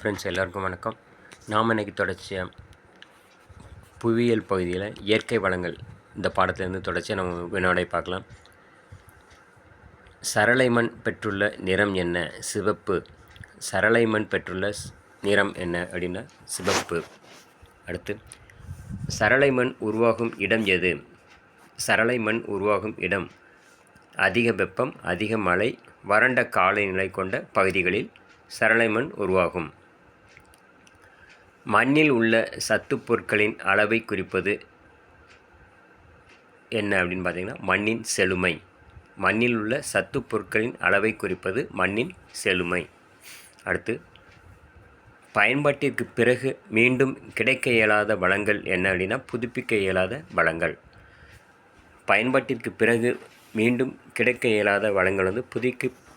Friends, எல்லாருக்கும் வணக்கம். நாம் இன்றைக்கி தொடர்ச்சியாக புவியியல் பகுதியில் இயற்கை வளங்கள் இந்த பாடத்திலேருந்து தொடர்ச்சியாக நம்ம வினாடை பார்க்கலாம். சரளை மண் பெற்றுள்ள நிறம் என்ன? சிவப்பு. சரளை மண் பெற்றுள்ள நிறம் என்ன அப்படின்னா சிவப்பு. அடுத்து, சரளை மண் உருவாகும் இடம் எது? சரளை மண் உருவாகும் இடம் அதிக வெப்பம், அதிக மழை, வறண்ட காலநிலை கொண்ட பகுதிகளில் சரளை மண் உருவாகும். மண்ணில் உள்ள சத்துப் பொருட்களின் அளவை குறிப்பது என்ன அப்படின்னு பார்த்தீங்கன்னா மண்ணின் செழுமை. மண்ணில் உள்ள சத்துப் பொருட்களின் அளவை குறிப்பது மண்ணின் செழுமை. அடுத்து, பயன்பாட்டிற்கு பிறகு மீண்டும் கிடைக்க இயலாத வளங்கள் என்ன அப்படின்னா புதுப்பிக்க இயலாத வளங்கள். பயன்பாட்டிற்கு பிறகு மீண்டும் கிடைக்க இயலாத வளங்கள்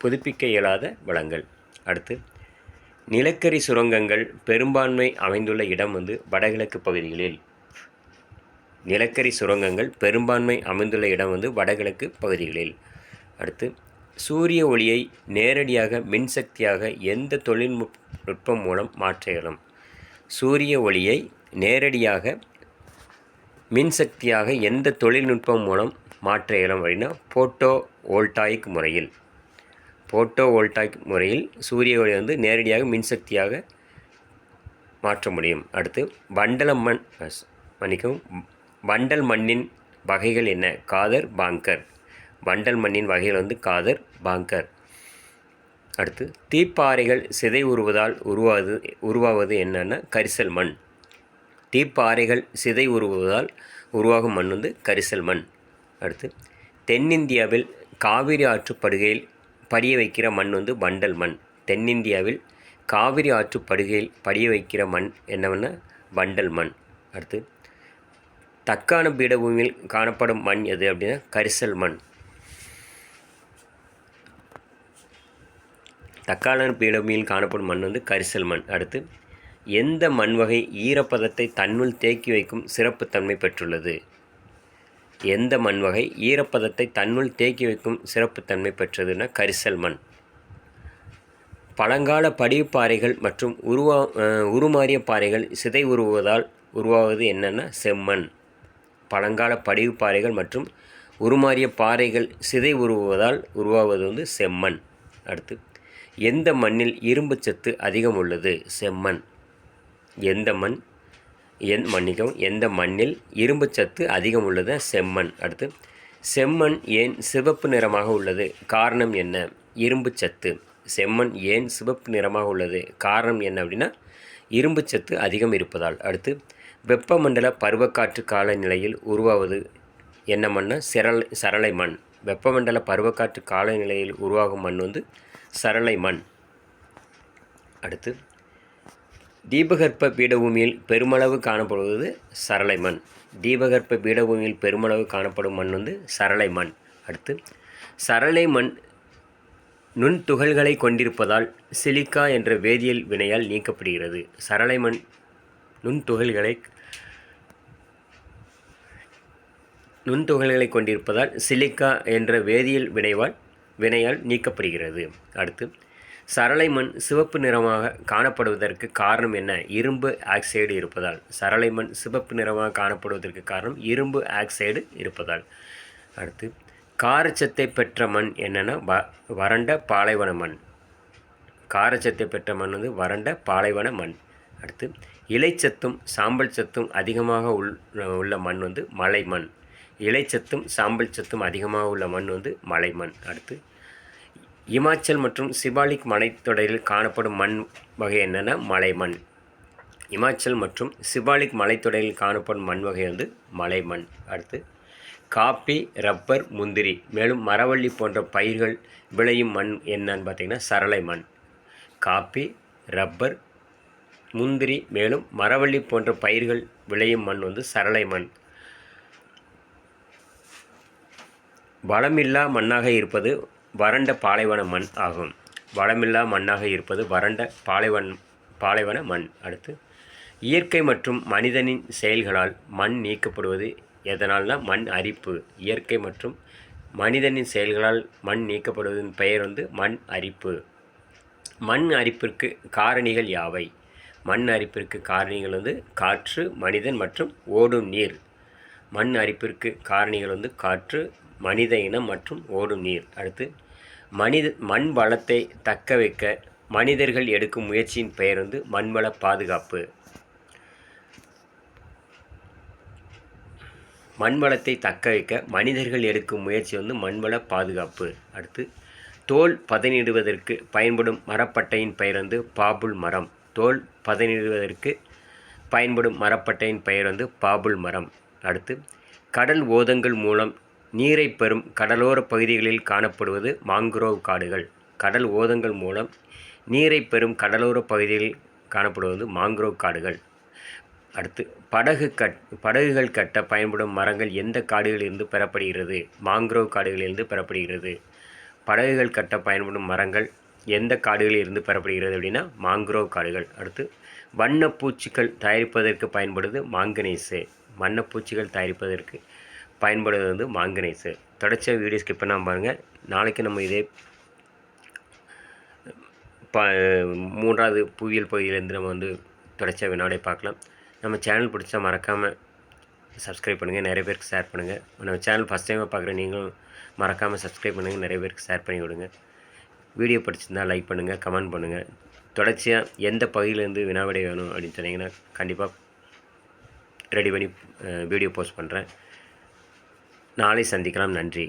புதுப்பிக்க இயலாத வளங்கள். அடுத்து, நிலக்கரி சுரங்கங்கள் பெரும்பான்மை அமைந்துள்ள இடம் வடகிழக்கு பகுதிகளில். நிலக்கரி சுரங்கங்கள் பெரும்பான்மை அமைந்துள்ள இடம் வடகிழக்கு பகுதிகளில். அடுத்து, சூரிய ஒளியை நேரடியாக மின்சக்தியாக எந்த தொழில்நுட்பம் மூலம் மாற்ற இயலும்? சூரிய ஒளியை நேரடியாக மின்சக்தியாக எந்த தொழில்நுட்பம் மூலம் மாற்ற இயலும் அப்படின்னா போட்டோ வோல்டாயிக் முறையில். போட்டோ வோல்டாயிக் முறையில் சூரிய ஒளி நேரடியாக மின்சக்தியாக மாற்ற முடியும். அடுத்து, வண்டல் மண்ணின் வகைகள் என்ன? காதர், பாங்கர். வண்டல் மண்ணின் வகைகள் காதர், பாங்கர். அடுத்து, தீப்பாறைகள் சிதை உருவதால் உருவாவது என்னன்னா கரிசல் மண். தீப்பாறைகள் சிதை உருவதால் உருவாகும் மண் கரிசல் மண். அடுத்து, தென்னிந்தியாவில் காவிரி ஆற்றுப்படுகையில் படிய வைக்கிற மண் வண்டல் மண். தென்னிந்தியாவில் காவிரி ஆற்றுப்படுகையில் படிய வைக்கிற மண் என்னவென்னா வண்டல் மண். அடுத்து, தக்கான பீடபூமியில் காணப்படும் மண் எது அப்படின்னா கரிசல் மண். தக்கான பீடபூமியில் காணப்படும் மண் கரிசல் மண். அடுத்து, எந்த மண் வகை ஈரப்பதத்தை தன்னுள் தேக்கி வைக்கும் சிறப்புத்தன்மை பெற்றுள்ளது? எந்த மண் வகை ஈரப்பதத்தை தன்னுள் தேக்கி வைக்கும் சிறப்புத்தன்மை பெற்றதுன்னா கரிசல் மண். பழங்கால படிவுப்பாறைகள் மற்றும் உருமாறிய பாறைகள் சிதை உருவுவதால் உருவாவது என்னென்னா செம்மண். பழங்கால படிவுப்பாறைகள் மற்றும் உருமாறிய பாறைகள் சிதை உருவுவதால் உருவாவது செம்மண். அடுத்து, எந்த மண்ணில் இரும்பு சத்து அதிகம் உள்ளது? செம்மண். எந்த மண்ணில் இரும்பு சத்து அதிகம் உள்ளது? செம்மண். அடுத்து, செம்மண் ஏன் சிவப்பு நிறமாக உள்ளது? காரணம் என்ன? இரும்பு சத்து. செம்மண் ஏன் சிவப்பு நிறமாக உள்ளது? காரணம் என்ன அப்படின்னா இரும்பு சத்து அதிகம் இருப்பதால். அடுத்து, வெப்பமண்டல பருவக்காற்று காலநிலையில் உருவாவது என்ன மண்ணா சரளை மண். வெப்பமண்டல பருவக்காற்று காலநிலையில் உருவாகும் மண் சரளை மண். அடுத்து, தீபகற்ப பீடபூமியில் பெருமளவு காணப்படுவது சரளை மண். தீபகற்ப பீடபூமியில் பெருமளவு காணப்படும் மண் சரளை மண். அடுத்து, சரளை மண் நுண்துகள்களை கொண்டிருப்பதால் சிலிக்கா என்ற வேதியியல் வினையால் நீக்கப்படுகிறது. சரளை மண் நுண்துகள்களை கொண்டிருப்பதால் சிலிக்கா என்ற வேதியியல் வினையால் நீக்கப்படுகிறது. அடுத்து, சரளை மண் சிவப்பு நிறமாக காணப்படுவதற்கு காரணம் என்ன? இரும்பு ஆக்சைடு இருப்பதால். சரளை மண் சிவப்பு நிறமாக காணப்படுவதற்கு காரணம் இரும்பு ஆக்சைடு இருப்பதால். அடுத்து, காரச்சத்தை பெற்ற மண் என்னென்னா வறண்ட பாலைவன மண். காரச்சத்தை பெற்ற மண் வறண்ட பாலைவன மண். அடுத்து, இலைச்சத்தும் சாம்பல் சத்தும் அதிகமாக உள்ள மண் மலை மண். இலைச்சத்தும் சாம்பல் சத்தும் அதிகமாக உள்ள மண் மலை மண். அடுத்து, இமாச்சல் மற்றும் சிபாலிக் மலைத்தொடரில் காணப்படும் மண் வகை என்னென்னா மலை மண். இமாச்சல் மற்றும் சிபாலிக் மலைத்தொடரில் காணப்படும் மண் வகை மலை மண். அடுத்து, காப்பி, ரப்பர், முந்திரி மேலும் மரவள்ளி போன்ற பயிர்கள் விளையும் மண் என்னன்னு பார்த்தீங்கன்னா சரளை மண். காப்பி, ரப்பர், முந்திரி மேலும் மரவள்ளி போன்ற பயிர்கள் விளையும் மண் சரளை மண். வளமில்லா மண்ணாக இருப்பது வறண்ட பாலைவன மண் ஆகும். வளமில்லா மண்ணாக இருப்பது வறண்ட பாலைவன மண். அடுத்து, இயற்கை மற்றும் மனிதனின் செயல்களால் மண் நீக்கப்படுவது எதனால்னா மண் அரிப்பு. இயற்கை மற்றும் மனிதனின் செயல்களால் மண் நீக்கப்படுவதன் பெயர் மண் அரிப்பு. மண் அரிப்பிற்கு காரணிகள் யாவை? மண் அரிப்பிற்கு காரணிகள் வந்து காற்று, மனிதன் மற்றும் ஓடும் நீர். மண் அரிப்பிற்கு காரணிகள் வந்து காற்று, மனித இனம் மற்றும் ஓடும் நீர். அடுத்து மண் வளத்தை தக்க வைக்க மனிதர்கள் எடுக்கும் முயற்சியின் பெயர் வந்து மண்வள பாதுகாப்பு. மண் வளத்தை தக்க வைக்க மனிதர்கள் எடுக்கும் முயற்சி வந்து மண்வள பாதுகாப்பு. அடுத்து தோல் பதனிடுவதற்கு பயன்படும் மரப்பட்டையின் பெயர் வந்து பாபுல் மரம். தோல் பதனிடுவதற்கு பயன்படும் மரப்பட்டையின் பெயர் வந்து பாபுல் மரம். அடுத்து கடல் ஓதங்கள் மூலம் நீரை பெறும் கடலோர பகுதிகளில் காணப்படுவது மாங்குரோவ் காடுகள். கடல் ஓதங்கள் மூலம் நீரை பெறும் கடலோர பகுதிகளில் காணப்படுவது மாங்குரோவ் காடுகள். அடுத்து படகுகள் கட்ட பயன்படும் மரங்கள் எந்த காடுகளிலிருந்து பெறப்படுகிறது? மாங்குரோவ் காடுகளிலிருந்து பெறப்படுகிறது. படகுகள் கட்ட பயன்படும் மரங்கள் எந்த காடுகளில் இருந்து பெறப்படுகிறது அப்படின்னா மாங்குரோவ் காடுகள். அடுத்து வண்ணப்பூச்சிகள் தயாரிப்பதற்கு பயன்படுவது மாங்கனீஸு. வண்ணப்பூச்சிகள் தயாரிப்பதற்கு பயன்படுவது வந்து மாங்கனீஸு. தொடர்ச்சியாக வீடியோ ஸ்கிப் பண்ணாமல் பாருங்கள். நாளைக்கு நம்ம இதே மூன்றாவது புவியியல் பகுதியிலேருந்து நம்ம வந்து தொடர்ச்சியாக வினாடி பார்க்கலாம். நம்ம சேனல் பிடிச்சா மறக்காமல் சப்ஸ்கிரைப் பண்ணுங்கள், நிறைய பேருக்கு ஷேர் பண்ணுங்கள். நம்ம சேனல் ஃபஸ்ட் டைமாக பார்க்குற நீங்களும் மறக்காமல் சப்ஸ்கிரைப் பண்ணுங்கள், நிறைய பேருக்கு ஷேர் பண்ணி விடுங்க. வீடியோ பிடிச்சிருந்தால் லைக் பண்ணுங்கள், கமெண்ட் பண்ணுங்கள். தொடர்ச்சியாக எந்த பகுதியிலேருந்து வினாவிடை வேணும் அப்படின்னு சொன்னீங்கன்னா கண்டிப்பாக ரெடி பண்ணி வீடியோ போஸ்ட் பண்ணுறேன். நாளை சந்திக்கலாம். நன்றி.